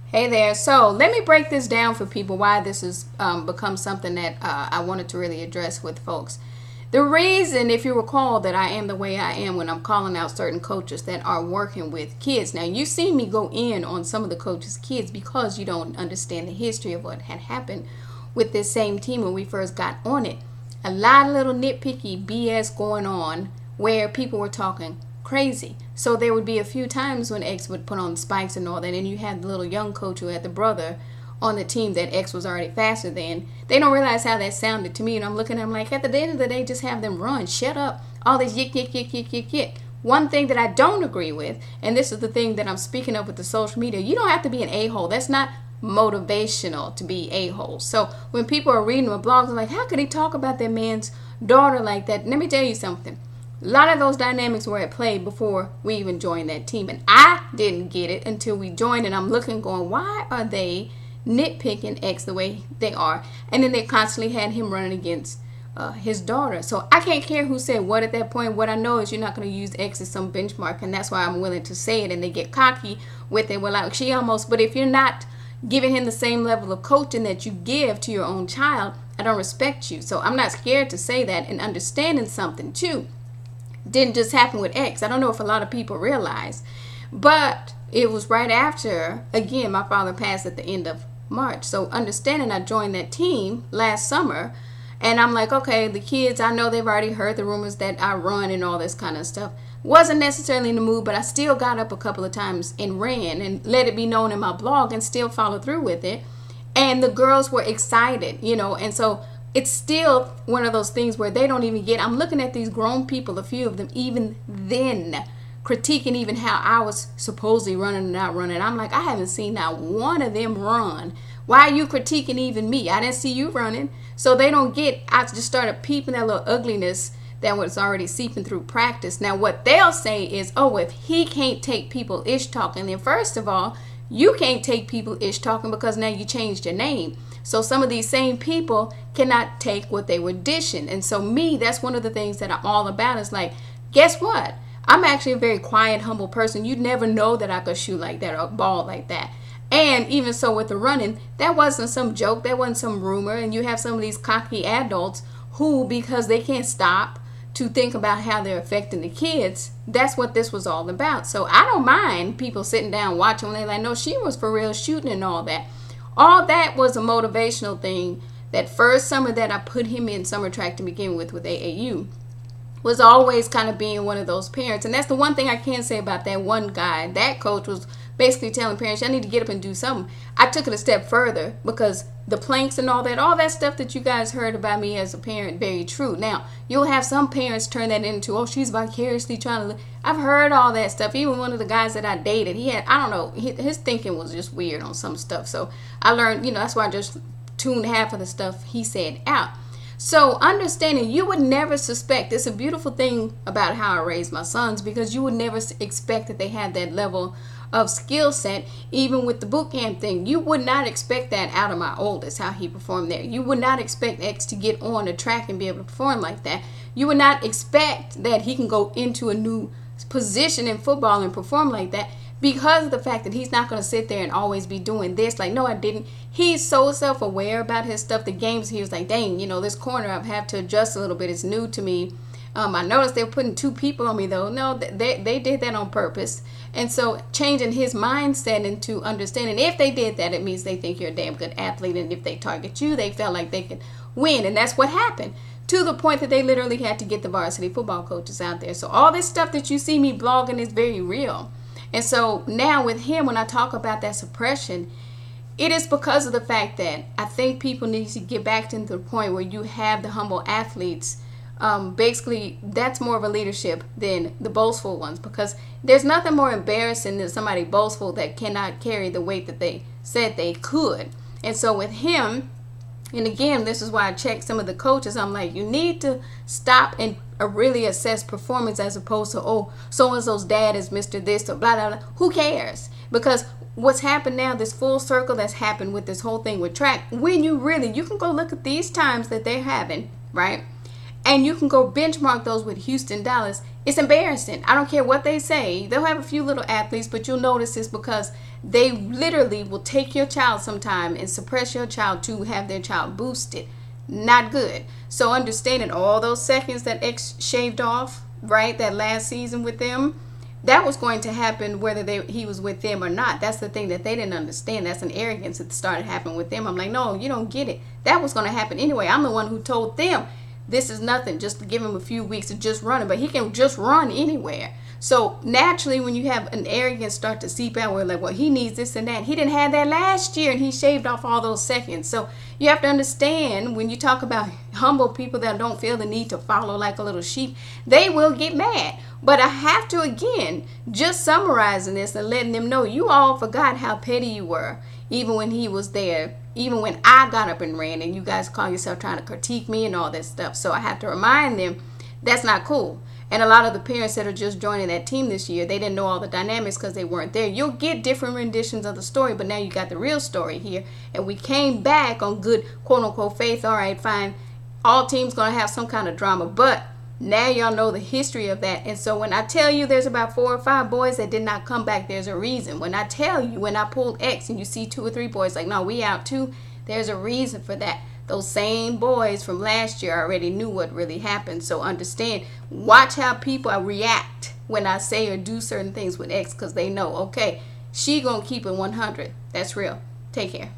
Hey there. So let me break this down for people why this has become something that I wanted to really address with folks. The reason, if you recall, that I am the way I am when I'm calling out certain coaches that are working with kids. Now, you see me go in on some of the coaches' kids because you don't understand the history of what had happened with this same team when we first got on it. A lot of little nitpicky BS going on where people were talking crazy. So there would be a few times when X would put on spikes and all that, and you had the little young coach who had the brother on the team that X was already faster than. They don't realize how that sounded to me, and I'm looking at them like, at the end of the day, just have them run. Shut up. All this yik, yik, yik, yik, yik, yik. One thing that I don't agree with, and this is the thing that I'm speaking of with the social media, you don't have to be an a-hole. That's not motivational to be a-hole. So when people are reading my blogs, I'm like, how could he talk about that man's daughter like that? Let me tell you something. A lot of those dynamics were at play before we even joined that team. And I didn't get it until we joined. And I'm looking going, why are they nitpicking X the way they are? And then they constantly had him running against his daughter. So I can't care who said what at that point. What I know is you're not going to use X as some benchmark. And that's why I'm willing to say it. And they get cocky with it. Well, like, she almost, but if you're not giving him the same level of coaching that you give to your own child, I don't respect you. So I'm not scared to say that, and understanding something too. Didn't just happen with X. I don't know if a lot of people realize, but it was right after, again, my father passed at the end of March. So understanding, I joined that team last summer, and I'm like, okay, the kids, I know they've already heard the rumors that I run and all this kind of stuff. Wasn't necessarily in the mood, but I still got up a couple of times and ran and let it be known in my blog and still followed through with it. And the girls were excited, and so it's still one of those things where they don't even get. I'm looking at these grown people, a few of them, even then, critiquing even how I was supposedly running and not running. I'm like, I haven't seen not one of them run. Why are you critiquing even me? I didn't see you running. So they don't get, I just started peeping that little ugliness that was already seeping through practice. Now, what they'll say is, oh, if he can't take people ish talking, then first of all, you can't take people ish talking because now you changed your name. So some of these same people cannot take what they were dishing. And so me, that's one of the things that I'm all about is like, guess what? I'm actually a very quiet, humble person. You'd never know that I could shoot like that or ball like that. And even so with the running, that wasn't some joke. That wasn't some rumor. And you have some of these cocky adults who, because they can't stop to think about how they're affecting the kids, that's what this was all about. So I don't mind people sitting down watching when they're like, no, she was for real shooting and all that. All that was a motivational thing. That first summer that I put him in summer track to begin with AAU was always kind of being one of those parents. And that's the one thing I can say about that one guy. That coach was basically telling parents, I need to get up and do something. I took it a step further because the planks and all that stuff that you guys heard about me as a parent, very true. Now, you'll have some parents turn that into, oh, she's vicariously trying to. I've heard all that stuff. Even one of the guys that I dated, he had, I don't know, his thinking was just weird on some stuff. So I learned, that's why I just tuned half of the stuff he said out. So understanding, you would never suspect, it's a beautiful thing about how I raised my sons, because you would never expect that they had that level of skill set. Even with the boot camp thing, you would not expect that out of my oldest, how he performed there. You would not expect X to get on a track and be able to perform like that. You would not expect that he can go into a new position in football and perform like that, because of the fact that he's not going to sit there and always be doing this. Like, no, I didn't. He's so self-aware about his stuff. The games, he was like, dang, this corner I have to adjust a little bit. It's new to me. I noticed they were putting two people on me, though. No, they did that on purpose. And so changing his mindset into understanding, if they did that, it means they think you're a damn good athlete. And if they target you, they felt like they could win. And that's what happened, to the point that they literally had to get the varsity football coaches out there. So all this stuff that you see me blogging is very real. And so now with him, when I talk about that suppression, it is because of the fact that I think people need to get back to the point where you have the humble athletes. Basically, that's more of a leadership than the boastful ones, because there's nothing more embarrassing than somebody boastful that cannot carry the weight that they said they could. And so with him, and again, this is why I check some of the coaches. I'm like, you need to stop and really assess performance, as opposed to, oh, so-and-so's dad is Mr. This or blah, blah, blah. Who cares? Because what's happened now, this full circle that's happened with this whole thing with track, when you can go look at these times that they're having, right? And you can go benchmark those with Houston, Dallas. It's embarrassing. I don't care what they say. They'll have a few little athletes, but you'll notice it's because they literally will take your child sometime and suppress your child to have their child boosted. Not good. So understanding all those seconds that X shaved off, right, that last season with them, that was going to happen whether he was with them or not. That's the thing that they didn't understand. That's an arrogance that started happening with them. I'm like, no, you don't get it. That was going to happen anyway. I'm the one who told them this is nothing, just to give him a few weeks of just running, but he can just run anywhere. So naturally, when you have an arrogance start to seep out, we're like, well, he needs this and that. He didn't have that last year, and he shaved off all those seconds. So you have to understand, when you talk about humble people that don't feel the need to follow like a little sheep, they will get mad. But I have to, again, just summarizing this and letting them know, you all forgot how petty you were, even when he was there, even when I got up and ran, and you guys call yourself trying to critique me and all that stuff. So I have to remind them that's not cool. And a lot of the parents that are just joining that team this year, they didn't know all the dynamics because they weren't there. You'll get different renditions of the story, but now you got the real story here. And we came back on good, quote unquote, faith. All right, fine. All teams going to have some kind of drama, but now y'all know the history of that. And so when I tell you there's about 4 or 5 boys that did not come back, there's a reason. When I tell you, when I pulled X and you see 2 or 3 boys like, no, we out too, there's a reason for that. Those same boys from last year already knew what really happened. So understand, watch how people react when I say or do certain things with X, because they know, okay, she gonna keep it 100. That's real. Take care.